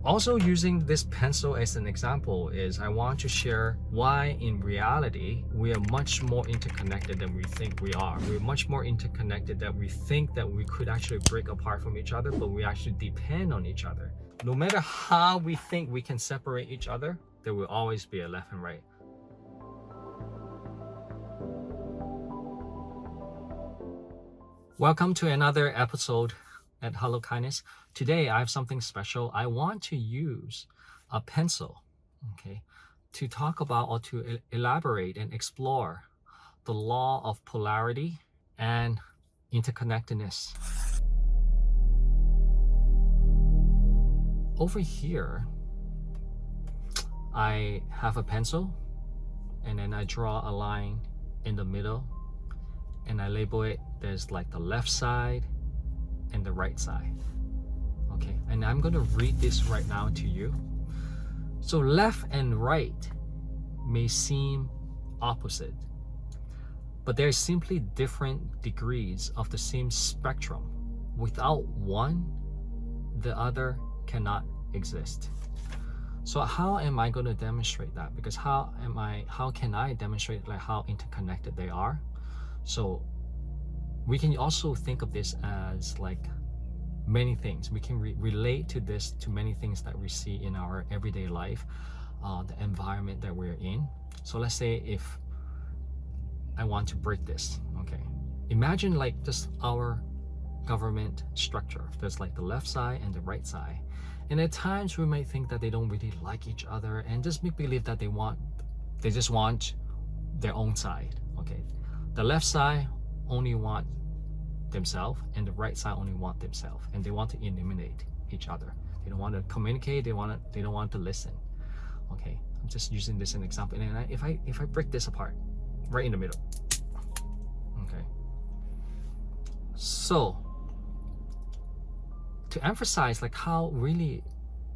Also, using this pencil as an example is I want to share why in reality we are much more interconnected than we think we are. We're much more interconnected that we think that we could actually break apart from each other, but we actually depend on each other. No matter how we think we can separate each other, there will always be a left and right. Welcome to another episode at Hello Kindness. Today I have something special. I want to use a pencil, okay, to talk about or to elaborate and explore the law of polarity and interconnectedness. Over here, I have a pencil and then I draw a line in the middle and I label it. There's like the left side and the right side. Okay, and I'm going to read this right now to you. So left and right may seem opposite, but they're simply different degrees of the same spectrum. Without one, the other cannot exist. So how am I going to demonstrate that? Because how can I demonstrate like how interconnected they are? So we can also think of this as like many things. We can relate to this to many things that we see in our everyday life, the environment that we're in. So let's say if I want to break this, okay, imagine like just our government structure. There's like the left side and the right side, and at times we might think that they don't really like each other and just make believe that they just want their own side. Okay, the left side only want themselves and the right side only want themselves, and they want to eliminate each other. They don't want to communicate, they don't want to listen. Okay, I'm just using this as an example. And if I break this apart right in the middle, okay, so to emphasize like how really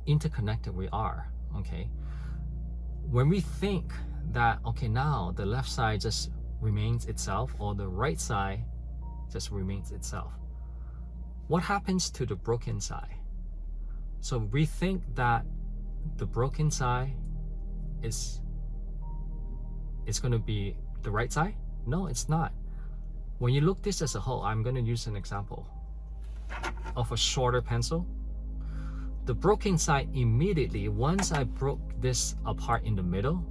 interconnected we are, okay, when we think that okay, now the left side just remains itself or the right side just remains itself, what happens to the broken side? So we think that the broken side is going to be the right side. No, it's not. When you look this as a whole, I'm going to use an example of a shorter pencil. The broken side immediately, once I broke this apart in the middle,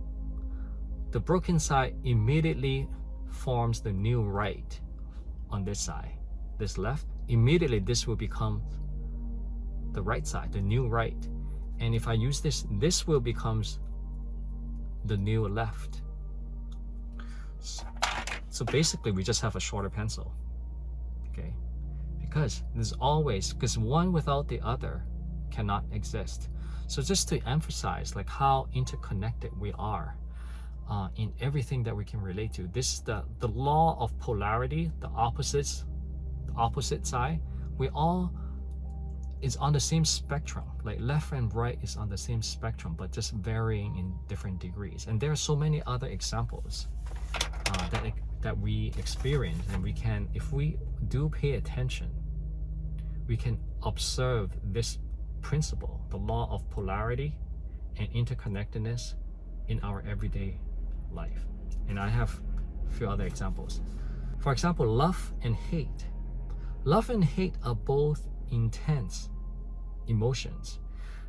the broken side immediately forms the new right on this side. This left, immediately this will become the right side, the new right. And if I use this will becomes the new left. So basically we just have a shorter pencil, okay? Because one without the other cannot exist. So just to emphasize like how interconnected we are in everything that we can relate to. This is the law of polarity, the opposite side. We all is on the same spectrum. Like left and right is on the same spectrum, but just varying in different degrees. And there are so many other examples that we experience, and we can, if we do pay attention, we can observe this principle, the law of polarity and interconnectedness in our everyday life. And I have a few other examples. For example, love and hate. Love and hate are both intense emotions.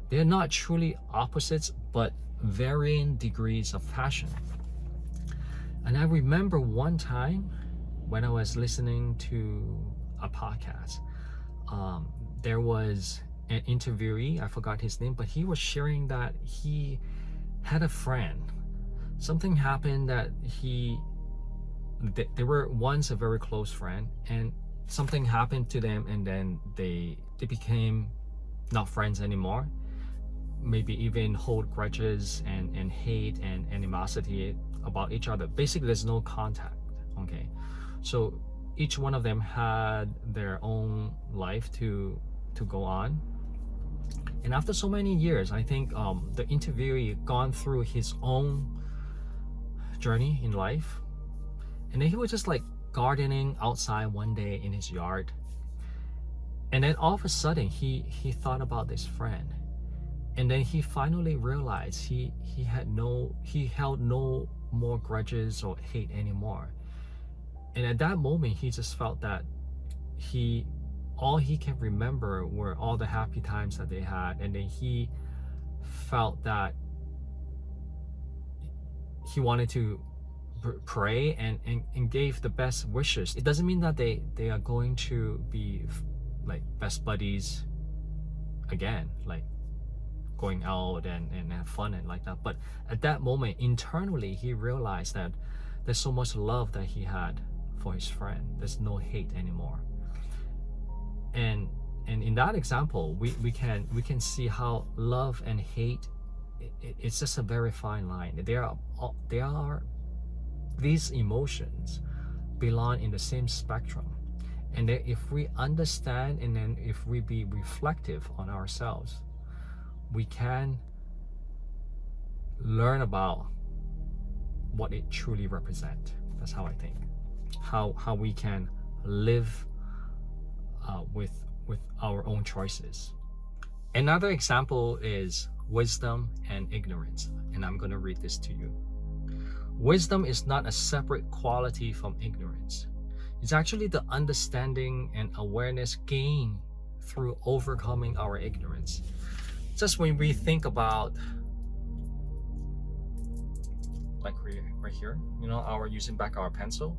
They are not truly opposites, but varying degrees of passion. And I remember one time when I was listening to a podcast, there was an interviewee, I forgot his name, but he was sharing that he had a friend. Something happened that they were once a very close friend, and something happened to them, and then they became not friends anymore. Maybe even hold grudges and hate and animosity about each other. Basically, there's no contact. Okay, so each one of them had their own life to go on. And after so many years, I think the interviewee gone through his own journey in life, and then he was just like gardening outside one day in his yard, and then all of a sudden he thought about this friend, And then he finally realized he held no more grudges or hate anymore. And at that moment, he just felt that all he can remember were all the happy times that they had. And then he felt that he wanted to pray and gave the best wishes. It doesn't mean that they are going to be like best buddies again, like going out and have fun and like that. But at that moment, internally, he realized that there's so much love that he had for his friend. There's no hate anymore. And in that example, we can see how love and hate, it's just a very fine line. These emotions belong in the same spectrum. And that if we understand, and then if we be reflective on ourselves, we can learn about what it truly represents. That's how I think. How we can live with our own choices. Another example is wisdom and ignorance, and I'm going to read this to you. Wisdom is not a separate quality from ignorance. It's actually the understanding and awareness gained through overcoming our ignorance. Just when we think about, like right here, using back our pencil,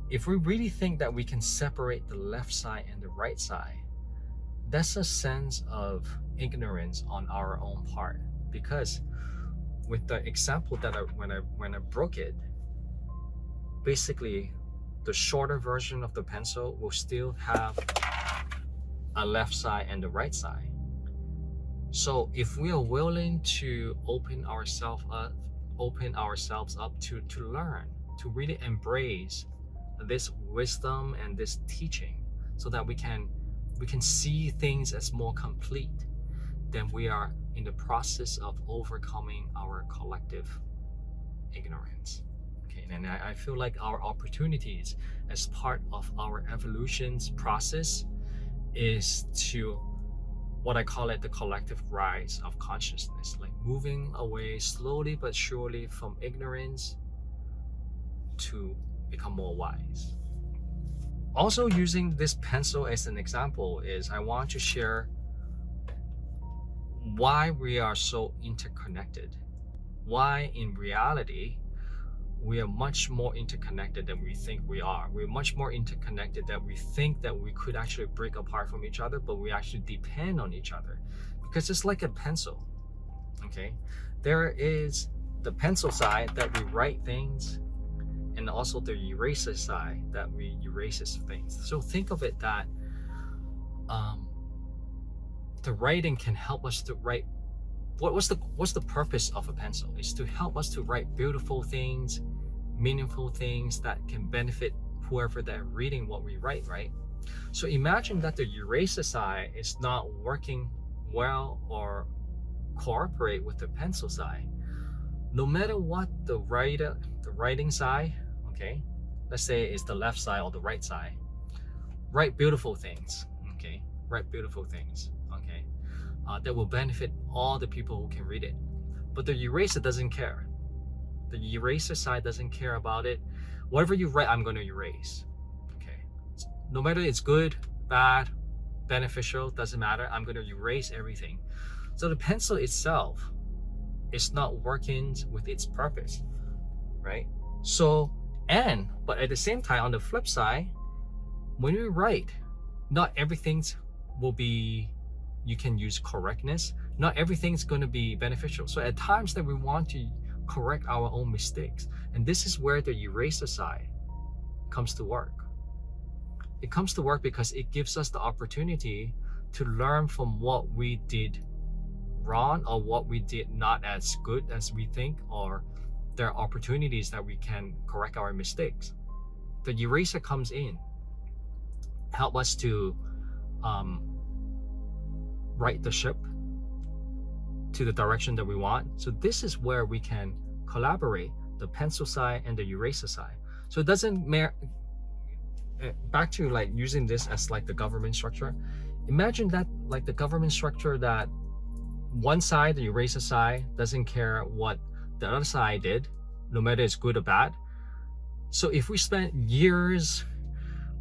if we really think that we can separate the left side and the right side, that's a sense of ignorance on our own part. Because with the example that when I broke it, basically the shorter version of the pencil will still have a left side and the right side. So if we are willing to open ourselves up to learn, to really embrace this wisdom and this teaching, so that we can see things as more complete, then we are in the process of overcoming our collective ignorance. Okay, and I feel like our opportunities as part of our evolution's process is to, what I call it, the collective rise of consciousness, like moving away slowly but surely from ignorance to become more wise. Also, using this pencil as an example, is I want to share why we are so interconnected. Why in reality we are much more interconnected than we think we are. We're much more interconnected than we think that we could actually break apart from each other, but we actually depend on each other. Because it's like a pencil, okay? There is the pencil side that we write things, and also the eraser side that we erases things. So think of it that the writing can help us to write. What's the purpose of a pencil? Is to help us to write beautiful things, meaningful things that can benefit whoever that reading what we write, right? So imagine that the eraser side is not working well or cooperate with the pencil side. No matter what the writing side, okay, let's say it's the left side or the right side, write beautiful things, okay? Write beautiful things, okay? That will benefit all the people who can read it. But the eraser doesn't care. The eraser side doesn't care about it. Whatever you write, I'm going to erase, okay? No matter it's good, bad, beneficial, doesn't matter. I'm going to erase everything. So the pencil itself is not working with its purpose, right? So, but at the same time, on the flip side, when you write, not everything will be, you can use correctness. Not everything's going to be beneficial. So at times that we want to correct our own mistakes, and this is where the eraser side comes to work. It comes to work because it gives us the opportunity to learn from what we did wrong or what we did not as good as we think, or there are opportunities that we can correct our mistakes. The eraser comes in, help us to right the ship to the direction that we want. So this is where we can collaborate, the pencil side and the eraser side. So it doesn't matter. Back to like using this as like the government structure. Imagine that like the government structure that one side, the eraser side, doesn't care what the other side did, no matter it's good or bad. So if we spend years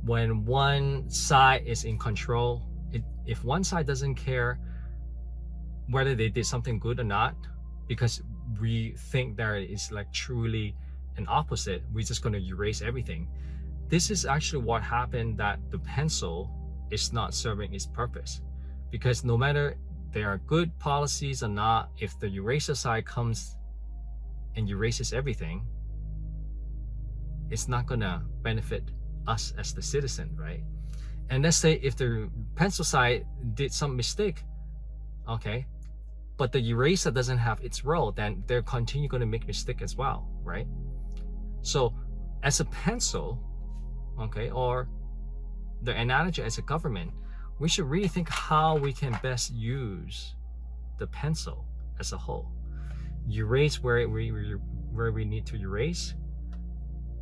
when one side is in control, if one side doesn't care whether they did something good or not, because we think there is like truly an opposite, we're just going to erase everything. This is actually what happened, that the pencil is not serving its purpose, because no matter there are good policies or not, if the eraser side comes and erases everything, it's not gonna benefit us as the citizen, right? And let's say if the pencil side did some mistake, okay, but the eraser doesn't have its role, then they're continue going to make mistake as well, right? So as a pencil, okay, or the analogy as a government, we should really think how we can best use the pencil as a whole. Erase where we need to erase,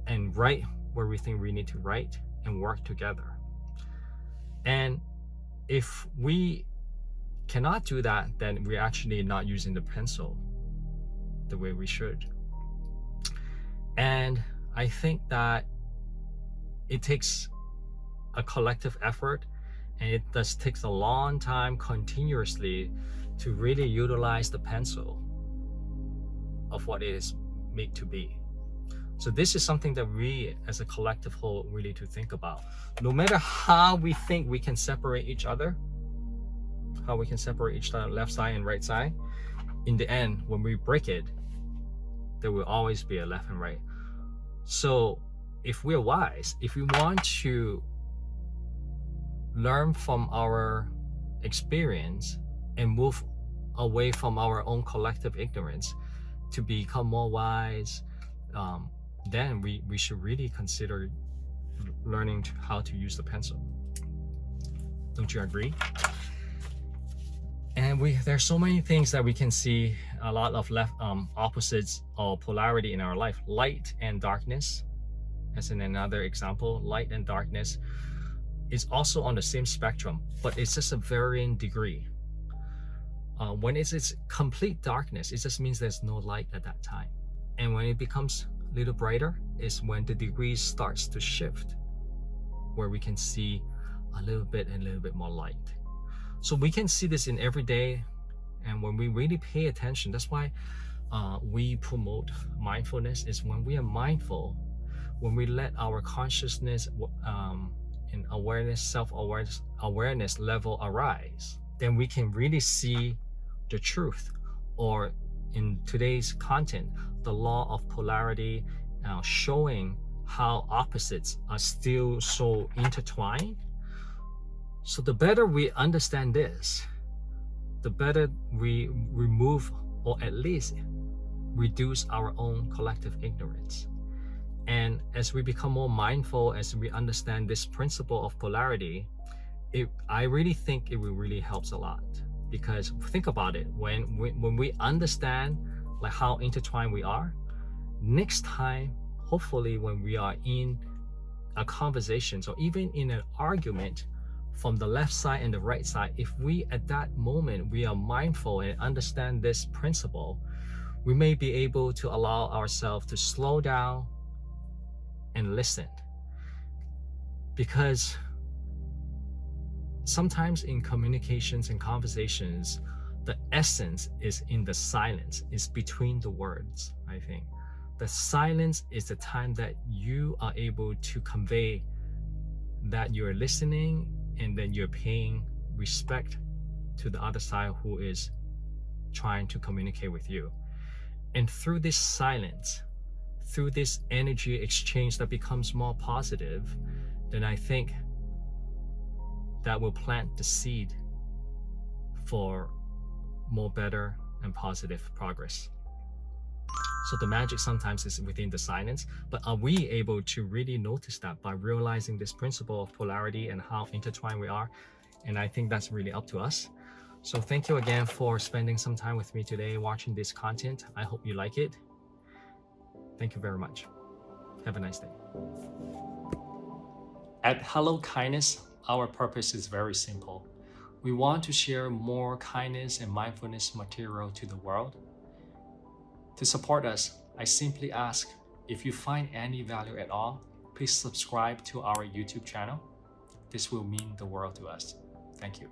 and write where we think we need to write, and work together. And if we cannot do that, then we're actually not using the pencil the way we should. And I think that it takes a collective effort, and it does takes a long time continuously to really utilize the pencil of what it is made to be. So this is something that we as a collective whole really need to think about. No matter how we think we can separate each other, how we can separate each other, left side and right side, in the end, when we break it, there will always be a left and right. So if we're wise, if we want to learn from our experience and move away from our own collective ignorance to become more wise, then we should really consider learning how to use the pencil. Don't you agree? And there's so many things that we can see, a lot of opposites or polarity in our life. Light and darkness, as in another example, light and darkness is also on the same spectrum, but it's just a varying degree. When it's complete darkness, it just means there's no light at that time. And when it becomes a little brighter is when the degrees starts to shift, where we can see a little bit more light. So we can see this in every day, and when we really pay attention, that's why we promote mindfulness, is when we are mindful, when we let our consciousness and awareness, self-awareness level arise, then we can really see the truth, or in today's content, the law of polarity, showing how opposites are still so intertwined. So the better we understand this, the better we remove, or at least reduce, our own collective ignorance. And as we become more mindful, as we understand this principle of polarity, I really think it will really helps a lot. Because think about it, when we understand like how intertwined we are, next time, hopefully when we are in a conversation or even in an argument, from the left side and the right side, if we at that moment we are mindful and understand this principle, we may be able to allow ourselves to slow down and listen. Because sometimes in communications and conversations, the essence is in the silence, is between the words. I think the silence is the time that you are able to convey that you're listening, and then you're paying respect to the other side who is trying to communicate with you. And through this silence, through this energy exchange that becomes more positive, then I think that will plant the seed for more better and positive progress. So the magic sometimes is within the silence, but are we able to really notice that by realizing this principle of polarity and how intertwined we are? And I think that's really up to us. So thank you again for spending some time with me today watching this content. I hope you like it. Thank you very much. Have a nice day. At Hello Kindness, our purpose is very simple. We want to share more kindness and mindfulness material to the world. To support us, I simply ask, if you find any value at all, please subscribe to our YouTube channel. This will mean the world to us. Thank you.